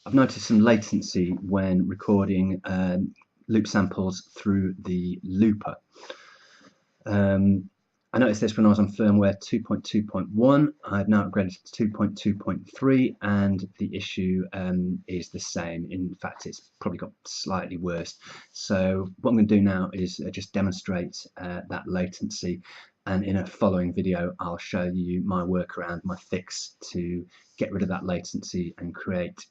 I've noticed some latency when recording loop samples through the looper. I noticed this when I was on firmware 2.2.1. I've now upgraded to 2.2.3 and the issue is the same. In fact, it's probably got slightly worse. So what I'm going to do now is just demonstrate that latency, and in a following video I'll show you my workaround, my fix to get rid of that latency and create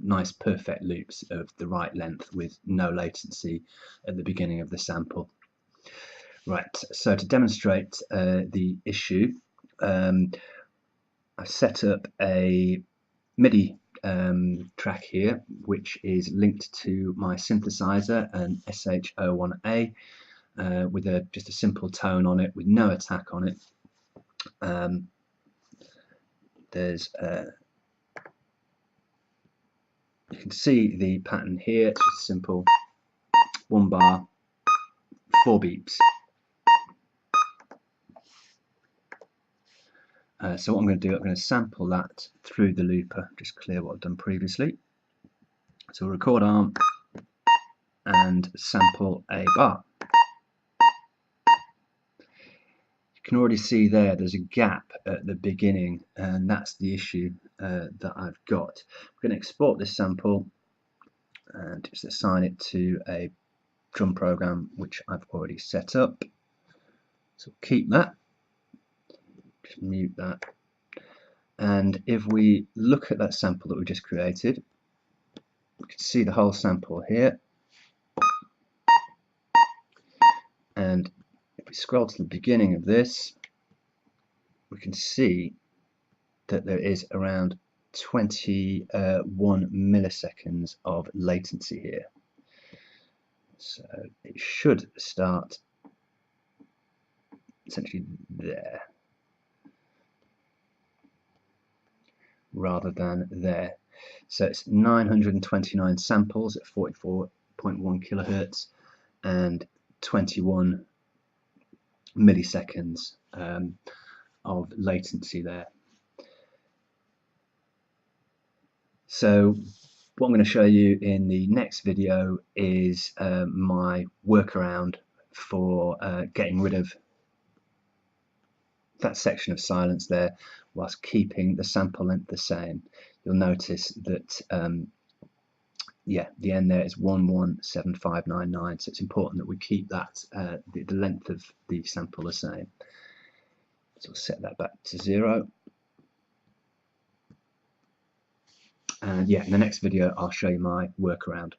nice perfect loops of the right length with no latency at the beginning of the sample. Right, so to demonstrate the issue, I've set up a MIDI track here, which is linked to my synthesizer, an SH01A, with just a simple tone on it, with no attack on it. You can see the pattern here. It's just simple 1 bar, 4 beeps. So what I'm going to do, I'm going to sample that through the looper, just clear what I've done previously. So record arm and sample a bar. You can already see there's a gap at the beginning, and that's the issue that I've got. I'm going to export this sample and just assign it to a drum program which I've already set up. So keep that. Just mute that, and if we look at that sample that we just created, we can see the whole sample here, and if we scroll to the beginning of this, we can see that there is around 21 milliseconds of latency here. So it should start essentially there rather than there. So it's 929 samples at 44.1 kilohertz and 21 milliseconds of latency there. So what I'm going to show you in the next video is my workaround for getting rid of that section of silence there whilst keeping the sample length the same. You'll notice that the end there is 117599, so it's important that we keep that the length of the sample the same. So we'll set that back to 0. And in the next video I'll show you my workaround.